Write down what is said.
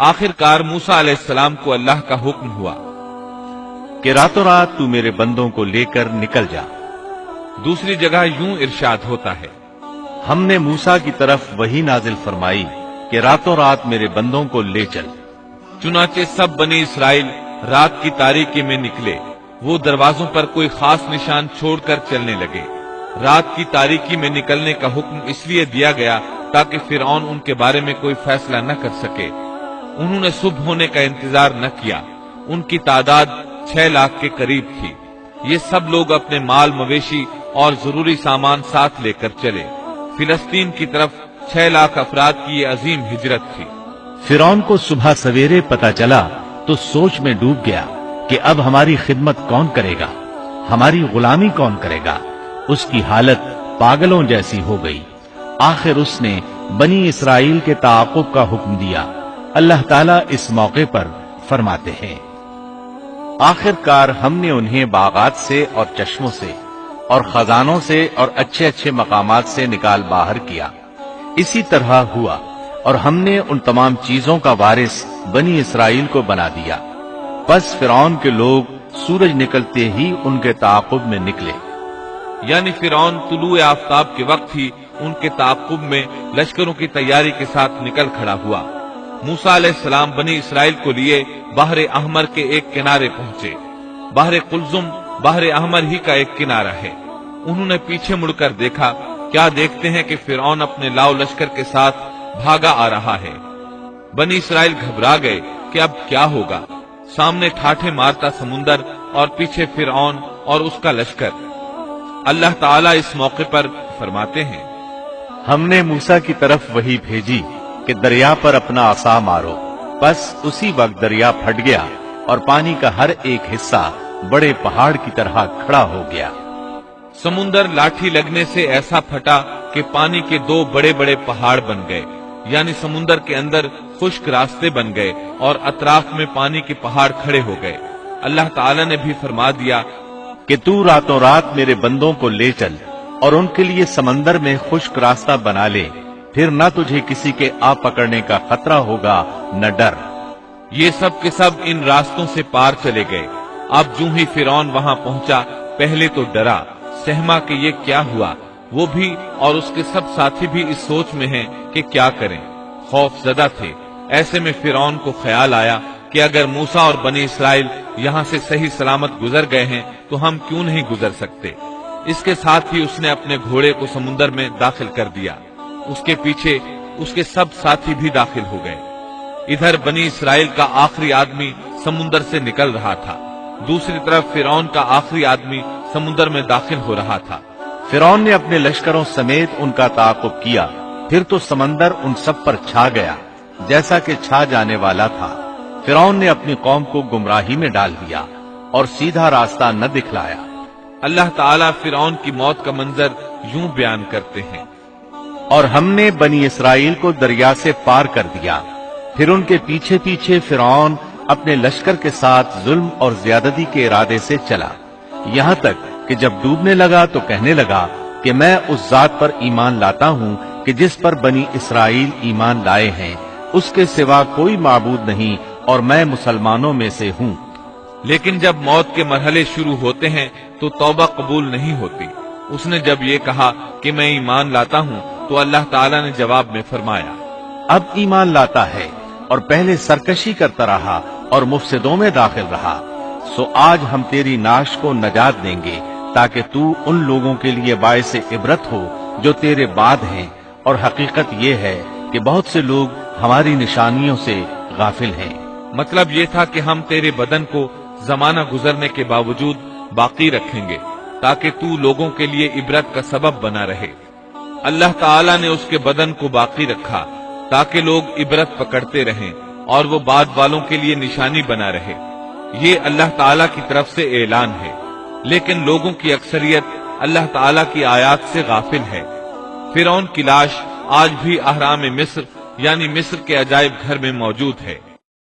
آخرکار موسیٰ علیہ السلام کو اللہ کا حکم ہوا کہ راتوں رات تو میرے بندوں کو لے کر نکل جا۔ دوسری جگہ یوں ارشاد ہوتا ہے، ہم نے موسیٰ کی طرف وحی نازل فرمائی کہ راتوں رات میرے بندوں کو لے چل۔ چنانچہ سب بنی اسرائیل رات کی تاریکی میں نکلے، وہ دروازوں پر کوئی خاص نشان چھوڑ کر چلنے لگے۔ رات کی تاریکی میں نکلنے کا حکم اس لیے دیا گیا تاکہ فرعون ان کے بارے میں کوئی فیصلہ نہ کر سکے۔ انہوں نے صبح ہونے کا انتظار نہ کیا۔ ان کی تعداد 6 لاکھ کے قریب تھی۔ یہ سب لوگ اپنے مال مویشی اور ضروری سامان ساتھ لے کر چلے۔ فلسطین کی طرف 6 لاکھ افراد کی یہ عظیم ہجرت تھی۔ فرعون کو صبح سویرے پتا چلا تو سوچ میں ڈوب گیا کہ اب ہماری خدمت کون کرے گا، ہماری غلامی کون کرے گا۔ اس کی حالت پاگلوں جیسی ہو گئی۔ آخر اس نے بنی اسرائیل کے تعاقب کا حکم دیا۔ اللہ تعالیٰ اس موقع پر فرماتے ہیں، آخرکار ہم نے انہیں باغات سے اور چشموں سے اور خزانوں سے اور اچھے اچھے مقامات سے نکال باہر کیا۔ اسی طرح ہوا، اور ہم نے ان تمام چیزوں کا وارث بنی اسرائیل کو بنا دیا۔ پس فرعون کے لوگ سورج نکلتے ہی ان کے تعاقب میں نکلے، یعنی فرعون طلوع آفتاب کے وقت ہی ان کے تعاقب میں لشکروں کی تیاری کے ساتھ نکل کھڑا ہوا۔ موسیٰ علیہ السلام بنی اسرائیل کو لیے بحر احمر کے ایک کنارے پہنچے۔ بحر قلزم بحر احمر ہی کا ایک کنارہ ہے۔ انہوں نے پیچھے مڑ کر دیکھا، کیا دیکھتے ہیں کہ فرعون اپنے لاؤ لشکر کے ساتھ بھاگا آ رہا ہے۔ بنی اسرائیل گھبرا گئے کہ اب کیا ہوگا۔ سامنے ٹھاٹھے مارتا سمندر اور پیچھے فرعون اور اس کا لشکر۔ اللہ تعالیٰ اس موقع پر فرماتے ہیں، ہم نے موسیٰ کی طرف وحی بھیجی کہ دریا پر اپنا عصا مارو۔ بس اسی وقت دریا پھٹ گیا اور پانی کا ہر ایک حصہ بڑے پہاڑ کی طرح کھڑا ہو گیا۔ سمندر لاٹھی لگنے سے ایسا پھٹا کہ پانی کے 2 بڑے بڑے پہاڑ بن گئے، یعنی سمندر کے اندر خشک راستے بن گئے اور اطراف میں پانی کے پہاڑ کھڑے ہو گئے۔ اللہ تعالیٰ نے بھی فرما دیا کہ تو راتوں رات میرے بندوں کو لے چل اور ان کے لیے سمندر میں خشک راستہ بنا لے، پھر نہ تجھے کسی کے آ پکڑنے کا خطرہ ہوگا نہ ڈر۔ یہ سب کے سب ان راستوں سے پار چلے گئے۔ اب جو ہی فرعون وہاں پہنچا، پہلے تو ڈرا، سہما کہ یہ کیا ہوا۔ وہ بھی اور اس کے سب ساتھی بھی اس سوچ میں ہیں کہ کیا کریں، خوف زدہ تھے۔ ایسے میں فرعون کو خیال آیا کہ اگر موسیٰ اور بنی اسرائیل یہاں سے صحیح سلامت گزر گئے ہیں تو ہم کیوں نہیں گزر سکتے۔ اس کے ساتھ ہی اس نے اپنے گھوڑے کو سمندر میں داخل کر دیا۔ اس کے پیچھے اس کے سب ساتھی بھی داخل ہو گئے۔ ادھر بنی اسرائیل کا آخری آدمی سمندر سے نکل رہا تھا، دوسری طرف فرعون کا آخری آدمی سمندر میں داخل ہو رہا تھا۔ فرعون نے اپنے لشکروں سمیت ان کا تعاقب کیا، پھر تو سمندر ان سب پر چھا گیا جیسا کہ چھا جانے والا تھا۔ فرعون نے اپنی قوم کو گمراہی میں ڈال دیا اور سیدھا راستہ نہ دکھلایا۔ اللہ تعالیٰ فرعون کی موت کا منظر یوں بیان کرتے ہیں، اور ہم نے بنی اسرائیل کو دریا سے پار کر دیا، پھر ان کے پیچھے پیچھے فرعون اپنے لشکر کے ساتھ ظلم اور زیادتی کے ارادے سے چلا، یہاں تک کہ جب ڈوبنے لگا تو کہنے لگا کہ میں اس ذات پر ایمان لاتا ہوں کہ جس پر بنی اسرائیل ایمان لائے ہیں، اس کے سوا کوئی معبود نہیں اور میں مسلمانوں میں سے ہوں۔ لیکن جب موت کے مرحلے شروع ہوتے ہیں تو توبہ قبول نہیں ہوتی۔ اس نے جب یہ کہا کہ میں ایمان لاتا ہوں تو اللہ تعالیٰ نے جواب میں فرمایا، اب ایمان لاتا ہے اور پہلے سرکشی کرتا رہا اور مفسدوں میں داخل رہا، سو آج ہم تیری نعش کو نجات دیں گے تاکہ تو ان لوگوں کے لیے باعث عبرت ہو جو تیرے بعد ہیں، اور حقیقت یہ ہے کہ بہت سے لوگ ہماری نشانیوں سے غافل ہیں۔ مطلب یہ تھا کہ ہم تیرے بدن کو زمانہ گزرنے کے باوجود باقی رکھیں گے تاکہ تو لوگوں کے لیے عبرت کا سبب بنا رہے۔ اللہ تعالیٰ نے اس کے بدن کو باقی رکھا تاکہ لوگ عبرت پکڑتے رہیں اور وہ بعد والوں کے لیے نشانی بنا رہے۔ یہ اللہ تعالیٰ کی طرف سے اعلان ہے، لیکن لوگوں کی اکثریت اللہ تعالیٰ کی آیات سے غافل ہے۔ فرعون کی لاش آج بھی اہرام مصر یعنی مصر کے عجائب گھر میں موجود ہے۔